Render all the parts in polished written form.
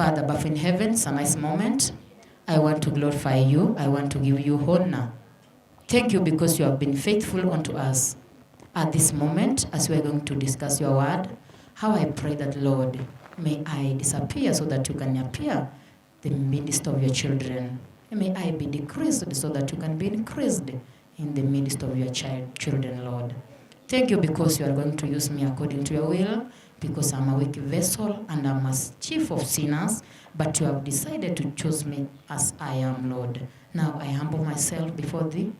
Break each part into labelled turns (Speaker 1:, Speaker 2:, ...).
Speaker 1: Father, above in heaven, it's a nice moment. I want to glorify you. I want to give you honor. Thank you because you have been faithful unto us. At this moment, as we are going to discuss your word, how I pray that, Lord, may I disappear so that you can appear the midst of your children. And may I be decreased so that you can be increased in the midst of your children, Lord. Thank you because you are going to use me according to your will, because I'm a weak vessel and I'm a chief of sinners, but you have decided to choose me as I am, Lord. Now I humble myself before thee,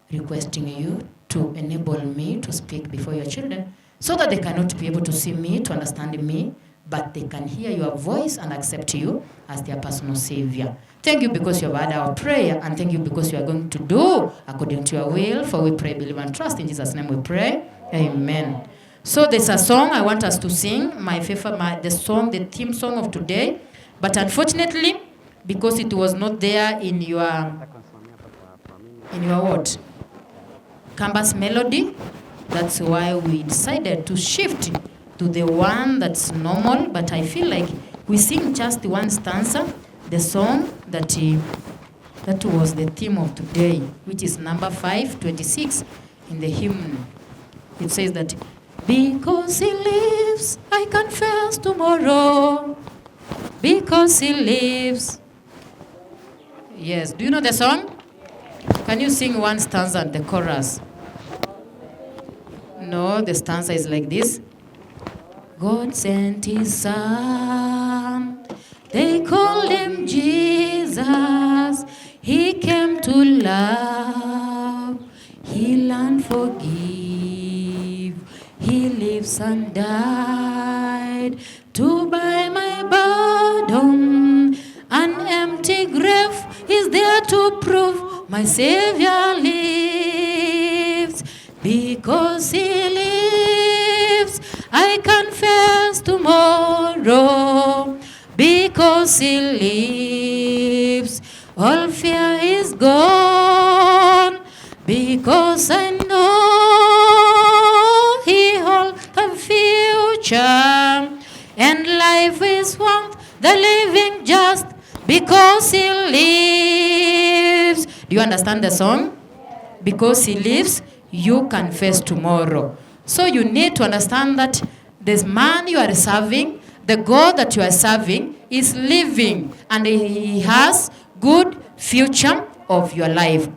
Speaker 1: requesting you to enable me to speak before your children, so that they cannot be able to see me, to understand me, but they can hear your voice and accept you as their personal Savior. Thank you because you have heard our prayer, and thank you because you are going to do according to your will, for we pray, believe, and trust. In Jesus' name we pray. Amen. So there's a song I want us to sing, the theme song of today, but unfortunately, because it was not there in your what? Canvas melody, that's why we decided to shift to the one that's normal, but I feel like we sing just one stanza, the song that was the theme of today, which is number 526 in the hymn. It says that, because he lives, I confess tomorrow. Because he lives. Yes, do you know the song? Can you sing one stanza and the chorus? No, the stanza is like this. God sent his son. They called him Jesus. He came to love, heal and forgive. He lives and died to buy my burden. An empty grave is there to prove my Savior lives. Because he lives, I confess tomorrow. Because he lives, all fear is gone. Because I know he holds the future, and life is worth the living just because he lives. Do you understand the song? Because he lives, you confess tomorrow. So you need to understand that this man you are serving, the God that you are serving, is living, and he has good future of your life.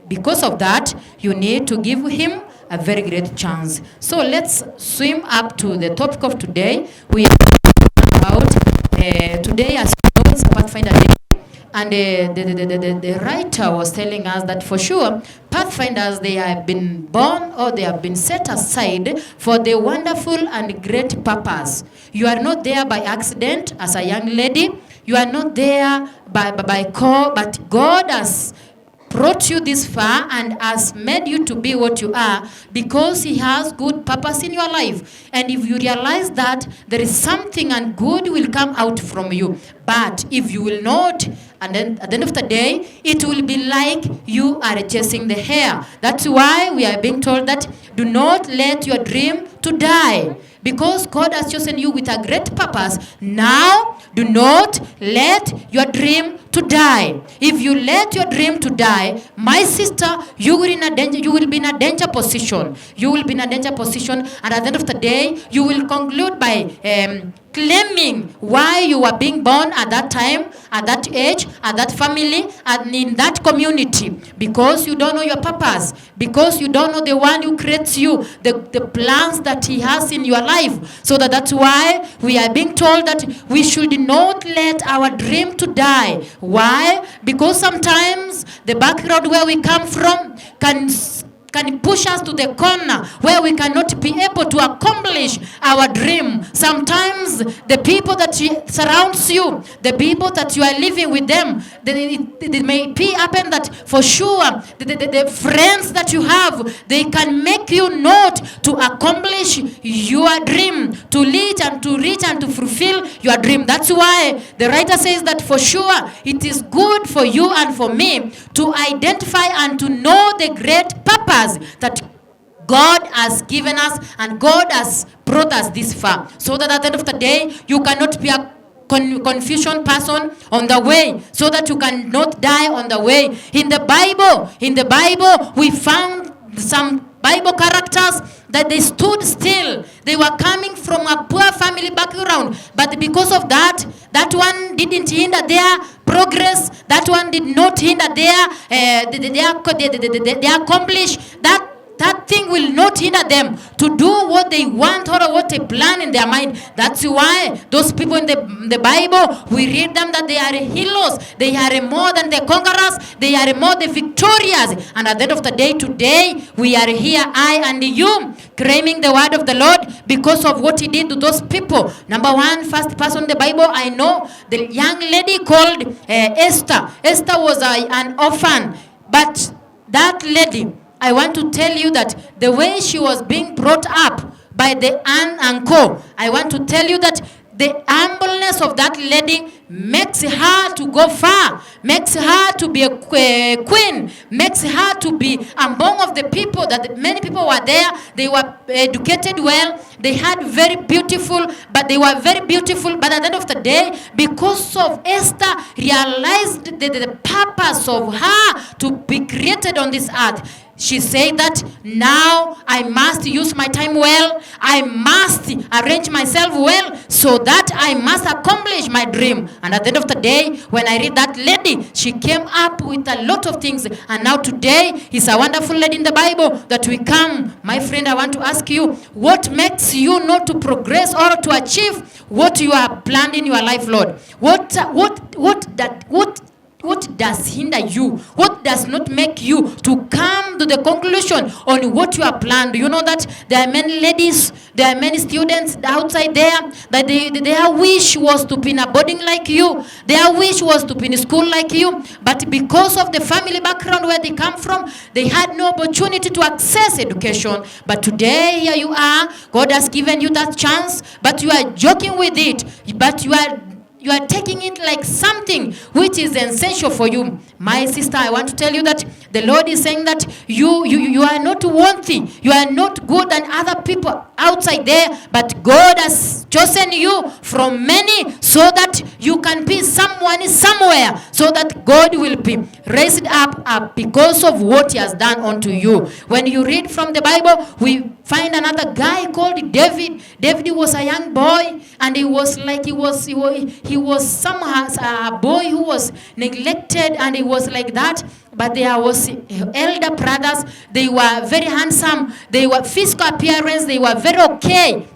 Speaker 1: Because of that, you need to give him a very great chance. So let's swim up to the topic of today. We are about today, as you know, it's a Pathfinder Day. And the writer was telling us that for sure, Pathfinders, they have been born or they have been set aside for the wonderful and great purpose. You are not there by accident as a young lady. You are not there by call, but God has brought you this far and has made you to be what you are because he has good purpose in your life. And if you realize that, there is something and good will come out from you. But if you will not, and then at the end of the day, it will be like you are chasing the hair. That's why we are being told that do not let your dream to die. Because God has chosen you with a great purpose. Now, do not let your dream to die. If you let your dream to die, my sister, you will be in a danger position. You will be in a danger position, and at the end of the day, you will conclude by claiming why you were being born at that time, at that age, at that family, and in that community, because you don't know your purpose, because you don't know the one who creates you, the plans that he has in your life. So that's why we are being told that we should not let our dream to die. Why? Because sometimes the background where we come from can push us to the corner where we cannot be able to accomplish our dream. Sometimes the people that surrounds you, the people that you are living with them, it may be happen that for sure the friends that you have, they can make you not to accomplish your dream, to reach and to fulfill your dream. That's why the writer says that for sure it is good for you and for me to identify and to know the great purpose that God has given us and God has brought us this far, so that at the end of the day you cannot be confusion person on the way, so that you cannot die on the way. In the Bible, we found some Bible characters that they stood still. They were coming from a poor family background, but because of that one didn't hinder their progress. That one did not hinder their accomplish. That thing will not hinder them to do what they want or what they plan in their mind. That's why those people in the Bible, we read them that they are heroes. They are more than the conquerors. They are more than victorious. And at the end of the day, today, we are here, I and you, claiming the word of the Lord because of what he did to those people. Number one, first person in the Bible, I know the young lady called Esther. Esther was an orphan. But that lady, I want to tell you that the way she was being brought up by the aunt and co, I want to tell you that the humbleness of that lady makes her to go far, makes her to be a queen, makes her to be among of the people, that many people were there. They were educated well, they had very beautiful, but they were very beautiful. But at the end of the day, because of Esther realized the purpose of her to be created on this earth, she said that now I must use my time well. I must arrange myself well so that I must accomplish my dream. And at the end of the day, when I read that lady, she came up with a lot of things. And now today is a wonderful lady in the Bible that we come. My friend, I want to ask you, what makes you not to progress or to achieve what you have planned in your life, Lord? What does hinder you? What does not make you to come to the conclusion on what you have planned? Do you know that there are many ladies, there are many students outside there that their wish was to be in a boarding like you. Their wish was to be in school like you. But because of the family background where they come from, they had no opportunity to access education. But today, here you are. God has given you that chance, but you are joking with it. But you are taking it like something which is essential for you. My sister, I want to tell you that the Lord is saying that you are not worthy. You are not good than other people outside there, but God has chosen you from many so that you can be someone somewhere, so that God will be raised up because of what he has done unto you. When you read from the Bible, we find another guy called David. David was a young boy, and he was somehow a boy who was neglected, and he was like that. But there was elder brothers. They were very handsome. They were physical appearance. They were very okay.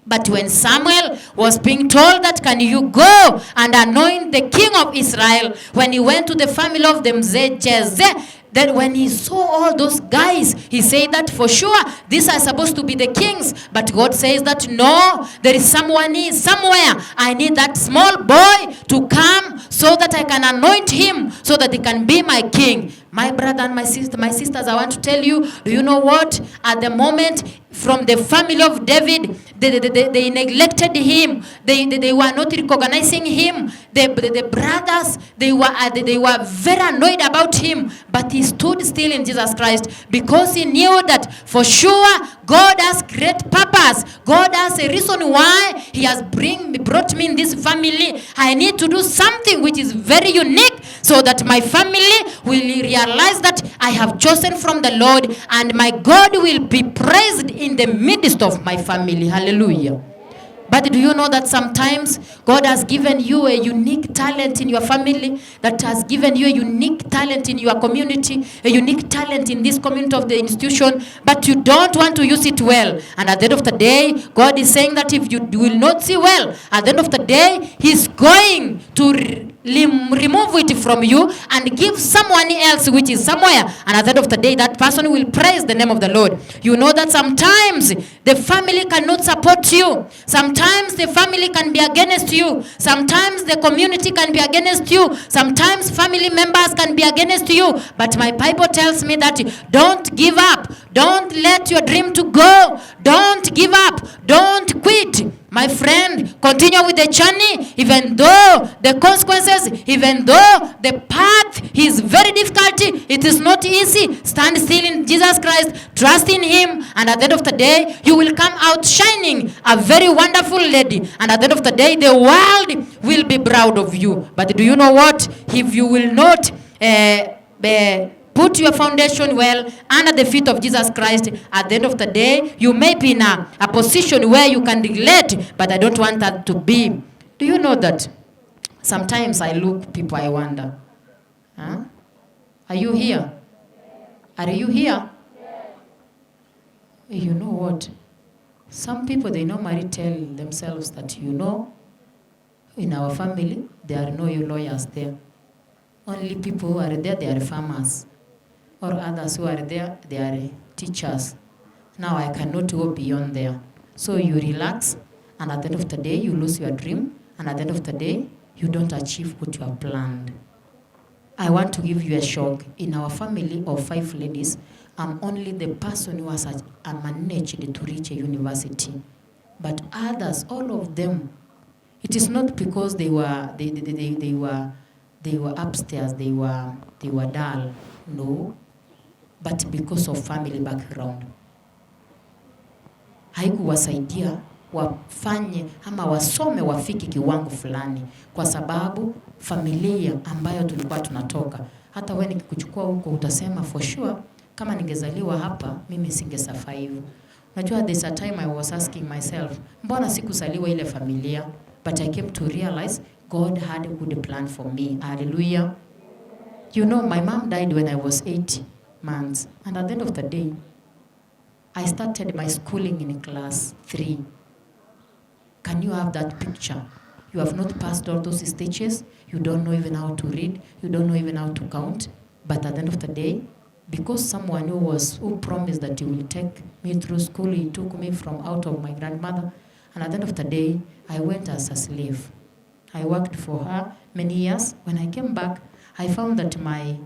Speaker 1: But when Samuel was being told that, can you go and anoint the king of Israel, when he went to the family of them, that when he saw all those guys, he said that for sure, these are supposed to be the kings. But God says that no, there is someone somewhere. I need that small boy to come so that I can anoint him, so that he can be my king. My brother and my sisters, I want to tell you, do you know what? At the moment, from the family of David, they neglected him. They were not recognizing him. The brothers, they were very annoyed about him. But he stood still in Jesus Christ, because he knew that for sure God has great purpose. God has a reason why he has brought me in this family. I need to do something which is very unique, so that my family will realize that I have chosen from the Lord, and my God will be praised in the midst of my family. Hallelujah. But do you know that sometimes God has given you a unique talent in your family, that has given you a unique talent in your community, a unique talent in this community of the institution, but you don't want to use it well. And at the end of the day, God is saying that if you will not see well, at the end of the day, he's going to remove it from you and give someone else which is somewhere. And at the end of the day, that person will praise the name of the Lord. You know that sometimes the family cannot support you. Sometimes the family can be against you. Sometimes the community can be against you. Sometimes family members can be against you. But my Bible tells me that don't give up. Don't let your dream to go. Don't give up. Don't quit. My friend, continue with the journey, even though the consequences, even though the path is very difficult, it is not easy. Stand still in Jesus Christ, trust in him, and at the end of the day, you will come out shining, a very wonderful lady. And at the end of the day, the world will be proud of you. But do you know what? If you will not put your foundation well under the feet of Jesus Christ, at the end of the day, you may be in a position where you can neglect, but I don't want that to be. Do you know that sometimes I look people, I wonder, huh? Are you here? Are you here? You know what? Some people, they normally tell themselves that, you know, in our family, there are no lawyers there. Only people who are there, they are farmers. Or others who are there, they are teachers. Now I cannot go beyond there. So you relax, and at the end of the day, you lose your dream, and at the end of the day, you don't achieve what you have planned. I want to give you a shock. In our family of 5 ladies, I'm only the person who has managed to reach a university. But others, all of them, it is not because they were upstairs, they were dull. No. But because of family background. Haikuwasaidia wafanye ama wasome wafiki kiwango fulani kwa sababu familia ambayo tulikuwa tunatoka. Hata wewe nikikuchukua huko utasema for sure kama ningezaliwa hapa mimi singesurvive. Unajua there's a time I was asking myself, mbona sikuzaliwa ile familia? But I came to realize God had a good plan for me. Hallelujah. You know, my mom died when I was 8 months. And at the end of the day, I started my schooling in class 3. Can you have that picture? You have not passed all those stages. You don't know even how to read. You don't know even how to count. But at the end of the day, because someone who promised that he will take me through school, he took me from out of my grandmother. And at the end of the day, I went as a slave. I worked for her many years. When I came back, I found that my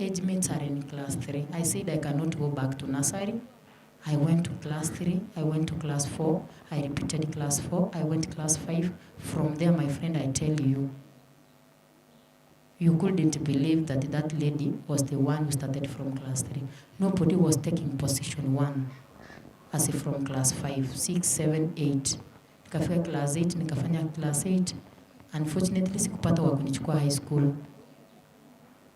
Speaker 1: age mates are in class 3. I said I cannot go back to nursery. I went to class 3. I went to class 4. I repeated class 4. I went to class 5. From there, my friend, I tell you, you couldn't believe that that lady was the one who started from class 3. Nobody was taking position 1 as if from class 5, 6, 7, 8. Nikafika class 8, nikafanya class 8. Unfortunately, sikupata wa kunichukua high school.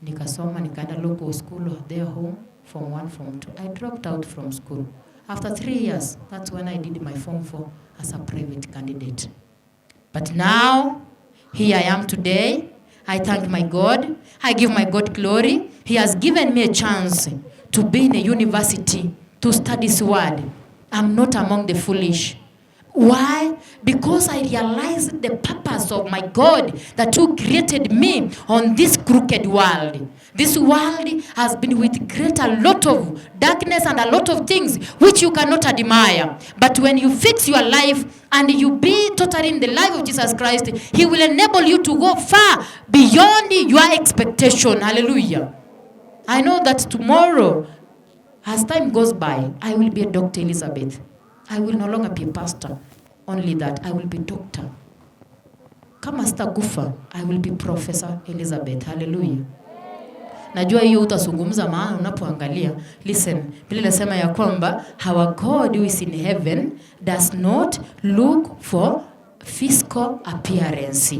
Speaker 1: Nikasoma, nikaenda local school there home, form 1, form 2. I dropped out from school. After 3 years, that's when I did my form 4 as a private candidate. But now, here I am today. I thank my God. I give my God glory. He has given me a chance to be in a university, to study His word. I'm not among the foolish. Why? Because I realized the purpose of my God that who created me on this crooked world. This world has been with a lot of darkness and a lot of things which you cannot admire. But when you fix your life and you be totally in the life of Jesus Christ, He will enable you to go far beyond your expectation. Hallelujah. I know that tomorrow, as time goes by, I will be a Dr. Elizabeth. I will no longer be a pastor. Only that, I will be doctor. Kama sitakufa, I will be Professor Elizabeth. Hallelujah. Najua hiyo utazungumza maana unapoangalia. Listen, Biblia inasema ya kwamba our God who is in heaven does not look for physical appearance.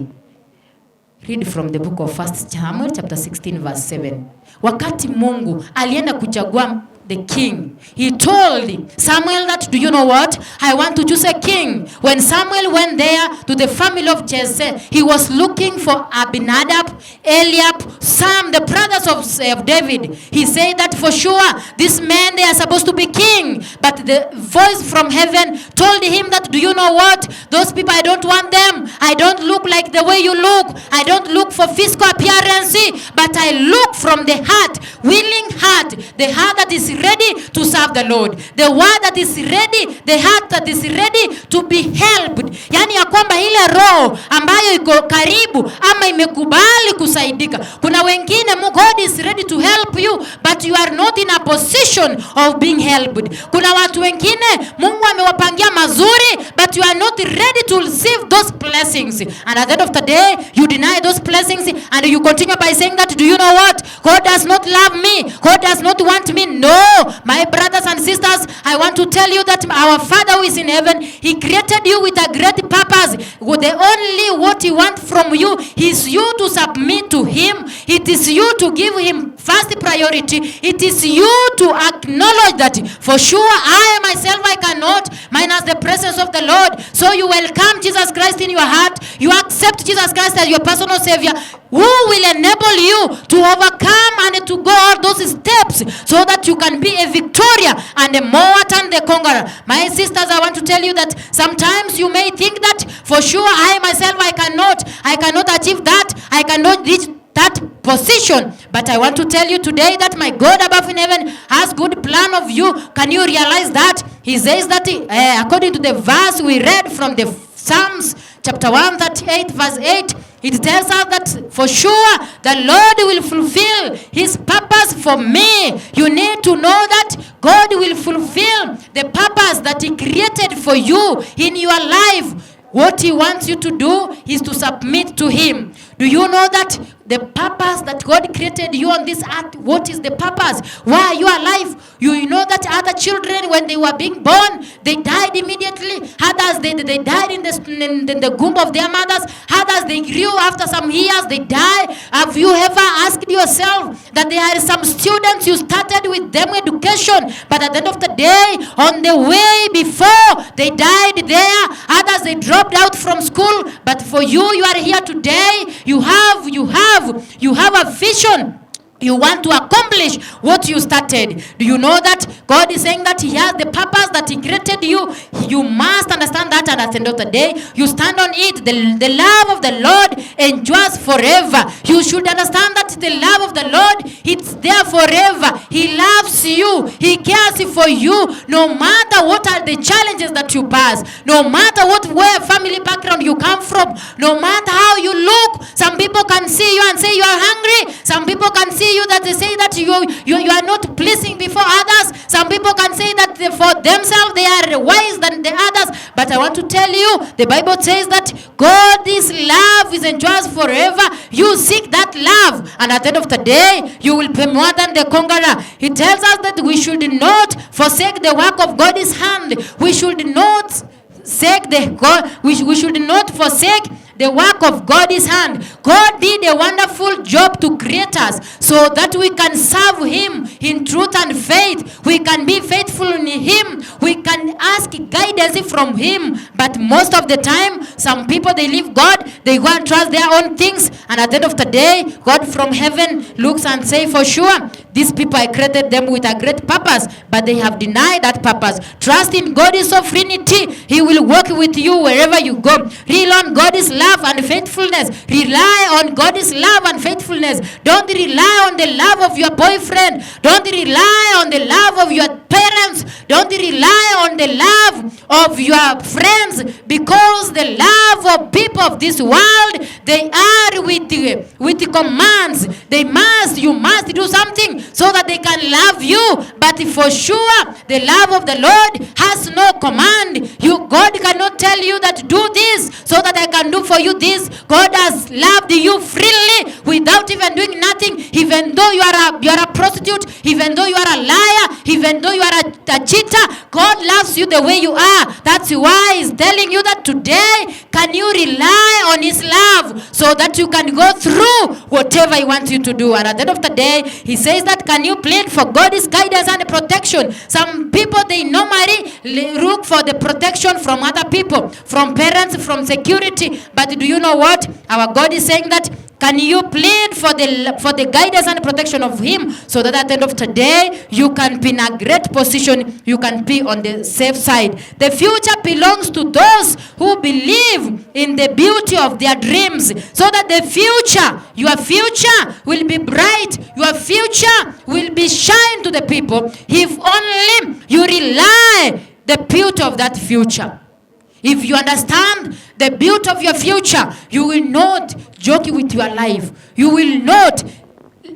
Speaker 1: Read from the book of 1 Samuel chapter 16 verse 7. Wakati Mungu alienda kuchagua the king, he told Samuel that, do you know what? I want to choose a king. When Samuel went there to the family of Jesse, he was looking for Abinadab, Eliab, Sam, the brothers of David. He said that for sure, these men, they are supposed to be king. But the voice from heaven told him that, do you know what? Those people, I don't want them. I don't look like the way you look. I don't look for physical appearance, but I look from the heart, willing heart, the heart that is ready to serve the Lord, the word that is ready, the heart that is ready to be helped. Yani ya kwamba ile roho ambayo ambayo iko karibu ama imekubali kusaidika. Kuna wengine God is ready to help you, but you are not in a position of being helped. Kuna watu wengine Mungu amewapangia mazuri, but you are not ready to receive those blessings. And at the end of the day, you deny those blessings and you continue by saying that, do you know what? God does not love me. God does not want me. No, my brothers and sisters, I want to tell you that our Father who is in heaven, He created you with a great purpose. The only what He wants from you is you to submit to Him. It is you to give Him first priority. It is you to acknowledge that for sure I myself I cannot minus the presence of the Lord. So you welcome Jesus Christ in your heart. You accept Jesus Christ as your personal Savior, who will enable you to overcome and to go all those steps so that you can be a victoria and a more than the conqueror. My sisters, I want to tell you that sometimes you may think that for sure I myself I cannot achieve that, I cannot reach that position. But I want to tell you today that my God above in heaven has good plan of you. Can you realize that? He says that according to the verse we read from the Psalms chapter 138 verse 8, it tells us that for sure the Lord will fulfill His purpose for me. You need to know that God will fulfill the purpose that He created for you in your life. What He wants you to do is to submit to Him. Do you know that the purpose that God created you on this earth, what is the purpose? Why you are alive? You know that other children, when they were being born, they died immediately. Others, they died in the womb of their mothers. Others, they grew after some years, they died. Have you ever asked yourself that there are some students you started with them education, but at the end of the day, on the way before, they died there. Others, they dropped out from school. But for you, you are here today. You have a vision. You want to accomplish what you started. Do you know that God is saying that He has the purpose that He created you? You must understand that, and at the end of the day, you stand on it. The love of the Lord endures forever. You should understand that the love of the Lord, it's there forever. He loves you. He cares for you. No matter what are the challenges that you pass, no matter where family background you come from, no matter how you look. Some people can see you and say you are hungry. Some people can see you that they say that you are not pleasing before others. Some people can say that for themselves they are wise than the others. But I want to tell you, the Bible says that God's love is endures forever. You seek that love, and at the end of the day, you will be more than the conqueror. He tells us that we should not forsake the work of God's hand. We should not we should not forsake the work of God's hand. God did a wonderful job to create us so that we can serve Him in truth and faith. We can be faithful in Him. We can ask guidance from Him. But most of the time, some people, they leave God. They go and trust their own things. And at the end of the day, God from heaven looks and says, for sure, these people, I created them with a great purpose, but they have denied that purpose. Trust in God's sovereignty. He will work with you wherever you go. Rely on God's love and faithfulness. Rely on God's love and faithfulness. Don't rely on the love of your boyfriend. Don't rely on the love of your parents. Don't rely on the love of your friends, because the love of people of this world, they are with the commands. You must do something so that they can love you. But for sure, the love of the Lord has no command. God cannot tell you that do this so that I can do for you this. God has loved you freely without even doing nothing. Even though you are a prostitute, even though you are a liar, even though you are a cheater, God loves you the way you are. That's why He's telling you that today, can you rely on His love so that you can go through whatever He wants you to do. And at the end of the day, He says that can you plead for God's guidance and protection. Some people, they normally look for the protection from other people, from parents, from security. But do you know what? Our God is saying that can you plead for the guidance and protection of Him so that at the end of the day, you can be in a great position, you can be on the safe side. The future belongs to those who believe in the beauty of their dreams, so that the future, your future will be bright, your future will be shine to the people if only you rely the beauty of that future. If you understand the beauty of your future, you will not joke with your life. You will not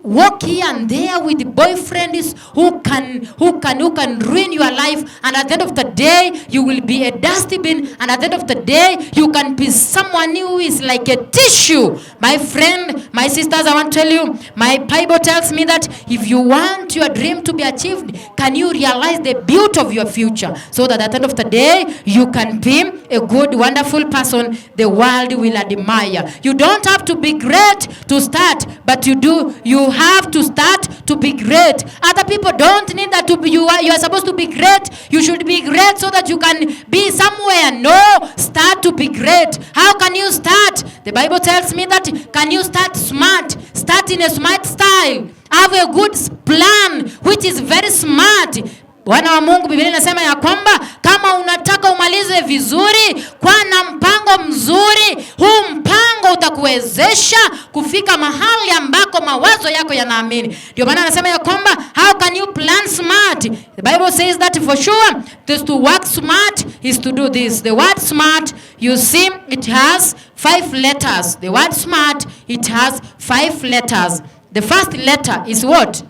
Speaker 1: walk here and there with boyfriends who can ruin your life, and at the end of the day you will be a dustbin, and at the end of the day you can be someone who is like a tissue. My friend, my sisters, I want to tell you, my Bible tells me that if you want your dream to be achieved, can you realize the beauty of your future, so that at the end of the day you can be a good, wonderful person the world will admire. You don't have to be great to start, but you have to start to be great. Other people don't need that to be. You are supposed to be great. You should be great so that you can be somewhere. No, start to be great. How can you start? The Bible tells me that can you start smart? Start in a smart style. Have a good plan which is very smart. Bwana wa Mungu, Biblia inasema ya kwamba kama unataka umalize vizuri, kwa na mpango mzuri, huu mpango utakuwezesha kufika mahali ambako mawazo yako yanaamini. Ndio maana anasema ya kwamba how can you plan smart? The Bible says that for sure, just to work smart is to do this. The word smart, you see, it has 5 letters. The word smart, it has 5 letters. The first letter is what?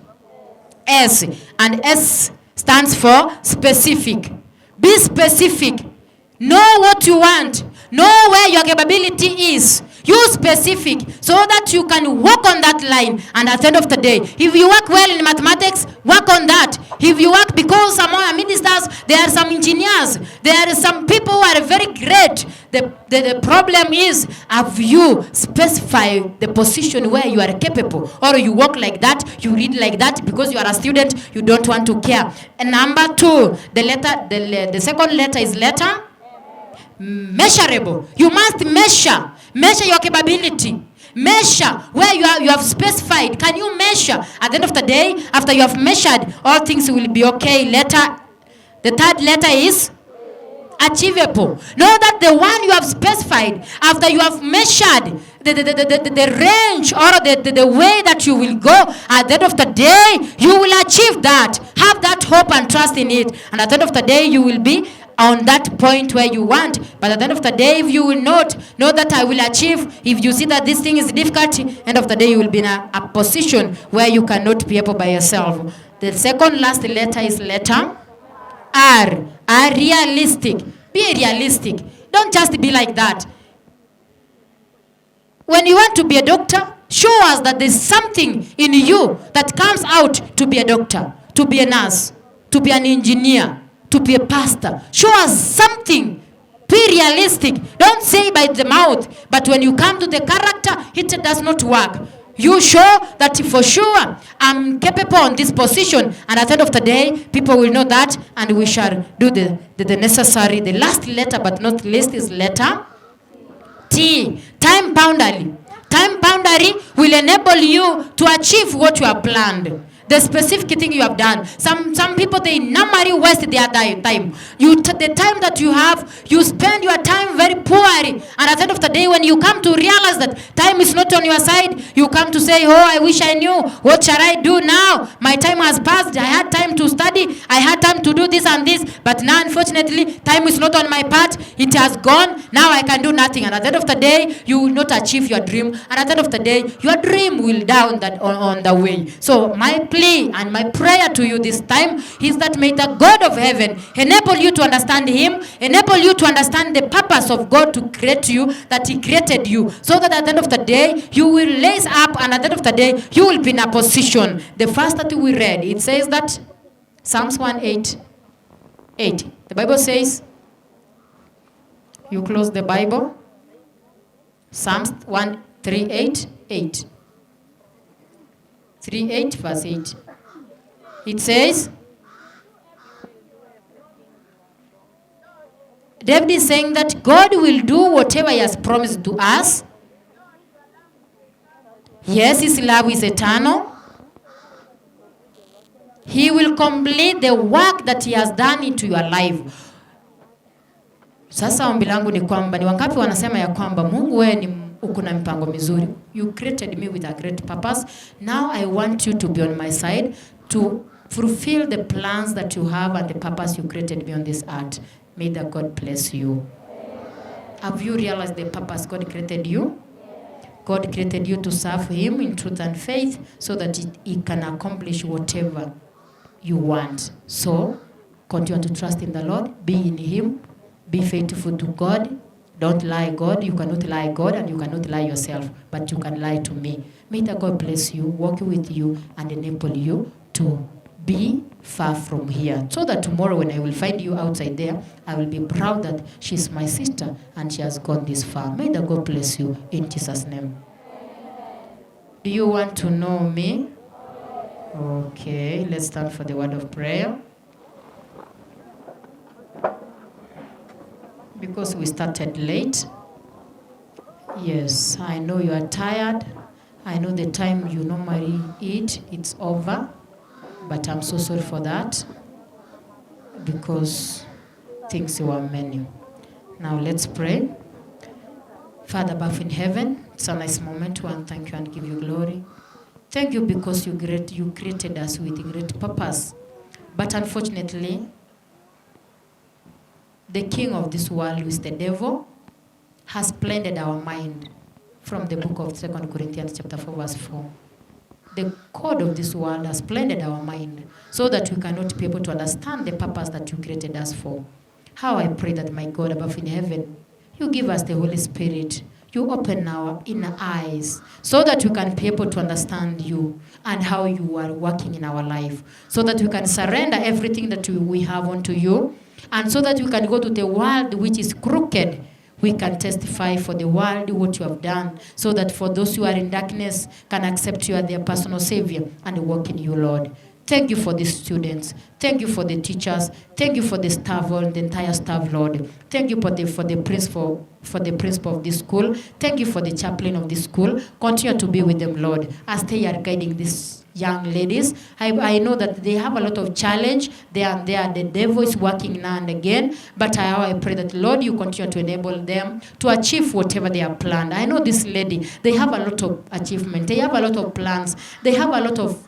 Speaker 1: S. And S stands for specific. Be specific. Know what you want. Know where your capability is. You specific so that you can work on that line. And at the end of the day, if you work well in mathematics, work on that. If you work, because among our ministers, there are some engineers, there are some people who are very great. The problem is, have you specified the position where you are capable? Or you work like that, you read like that, because you are a student, you don't want to care. And number 2, the second letter is letter measurable. You must measure. Measure your capability. Measure where you have specified. Can you measure? At the end of the day, after you have measured, all things will be okay. The third letter is achievable. Know that the one you have specified, after you have measured the range or the way that you will go, at the end of the day, you will achieve that. Have that hope and trust in it. And at the end of the day, you will be on that point where you want. But at the end of the day, if you will not know that I will achieve, if you see that this thing is difficult, end of the day you will be in a position where you cannot be able by yourself. The second last letter is letter R. R, realistic. Be realistic. Don't just be like that. When you want to be a doctor, show us that there's something in you that comes out to be a doctor, to be a nurse, to be an engineer, to be a pastor. Show us something. Be realistic. Don't say by the mouth, but when you come to the character, it does not work. You show that for sure I'm capable on this position, and at the end of the day, people will know that, and we shall do the necessary. The last letter, but not least, is letter T. Time boundary. Time boundary will enable you to achieve what you have planned. The specific thing you have done. Some people, they normally waste their time. The time that you have, you spend your time very poorly. And at the end of the day, when you come to realize that time is not on your side, you come to say, oh, I wish I knew. What shall I do now? My time has passed. I had time to study. I had time to do this and this. But now, unfortunately, time is not on my part. It has gone. Now I can do nothing. And at the end of the day, you will not achieve your dream. And at the end of the day, your dream will down on the way. So my plea and my prayer to you this time is that may the God of heaven enable you to understand Him, enable you to understand the purpose of God to create you, that He created you, so that at the end of the day, you will raise up, and at the end of the day, you will be in a position. The first that we read, it says that Psalms 1:8. The Bible says, you close the Bible, Psalms 1:3:8. 3:8 verse 8. It says, David is saying that God will do whatever He has promised to us. Yes, His love is eternal. He will complete the work that He has done into your life. Sasa ombi langu ni kwamba, ni wangapi wanasema ya kwamba Mungu wewe ni uko na mpango mizuri. You created me with a great purpose. Now I want you to be on my side to fulfill the plans that you have and the purpose you created me on this earth. May the God bless you. Have you realized the purpose God created you? God created you to serve Him in truth and faith so that He can accomplish whatever you want. So, continue to trust in the Lord, be in Him, be faithful to God. Don't lie God. You cannot lie God and you cannot lie yourself, but you can lie to me. May the God bless you, walk with you, and enable you to be far from here. So that tomorrow when I will find you outside there, I will be proud that she's my sister and she has gone this far. May the God bless you in Jesus' name. Do you want to know me? Okay, let's stand for the word of prayer. Because we started late. Yes, I know you are tired. I know the time you normally eat, it's over. But I'm so sorry for that. Because things were many. Now let's pray. Father above in heaven, it's a nice moment to thank you and give you glory. Thank you because you created us with a great purpose. But unfortunately, the king of this world, who is the devil, has blinded our mind from the book of 2 Corinthians chapter 4, verse 4. The God of this world has blinded our mind so that we cannot be able to understand the purpose that you created us for. How I pray that, my God above in heaven, you give us the Holy Spirit. You open our inner eyes so that we can be able to understand you and how you are working in our life, so that we can surrender everything that we have unto you, and so that we can go to the world which is crooked. We can testify for the world what you have done, so that for those who are in darkness can accept you as their personal Savior and walk in you, Lord. Thank you for the students. Thank you for the teachers. Thank you for the staff, the entire staff, Lord. Thank you for the principal of this school. Thank you for the chaplain of this school. Continue to be with them, Lord, as they are guiding these young ladies. I know that they have a lot of challenge. The devil is working now and again. But I pray that, Lord, you continue to enable them to achieve whatever they have planned. I know this lady, they have a lot of achievement. They have a lot of plans. They have a lot of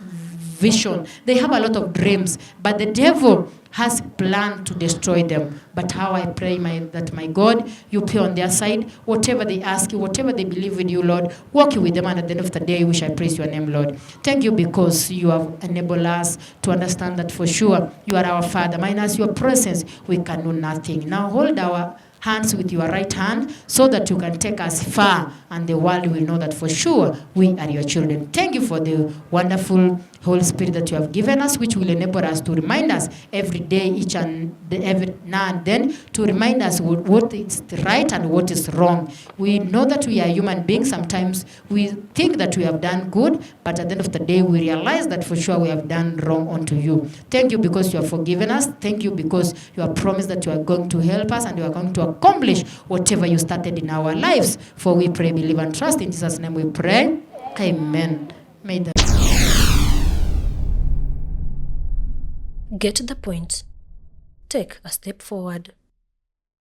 Speaker 1: vision. They have a lot of dreams, but the devil has planned to destroy them. But how I pray that my God, you be on their side. Whatever they ask you, whatever they believe in you, Lord, walk with them, and at the end of the day, we shall praise your name, Lord. Thank you because you have enabled us to understand that for sure you are our Father. Minus your presence, we can do nothing. Now hold our hands with your right hand so that you can take us far and the world will know that for sure we are your children. Thank you for the wonderful Holy Spirit that you have given us, which will enable us to remind us every day, every now and then, to remind us what is right and what is wrong. We know that we are human beings. Sometimes we think that we have done good, but at the end of the day, we realize that for sure we have done wrong unto you. Thank you because you have forgiven us. Thank you because you have promised that you are going to help us and you are going to accomplish whatever you started in our lives. For we pray, believe, and trust. In Jesus' name we pray. Amen. May the
Speaker 2: Get the point. Take a step forward.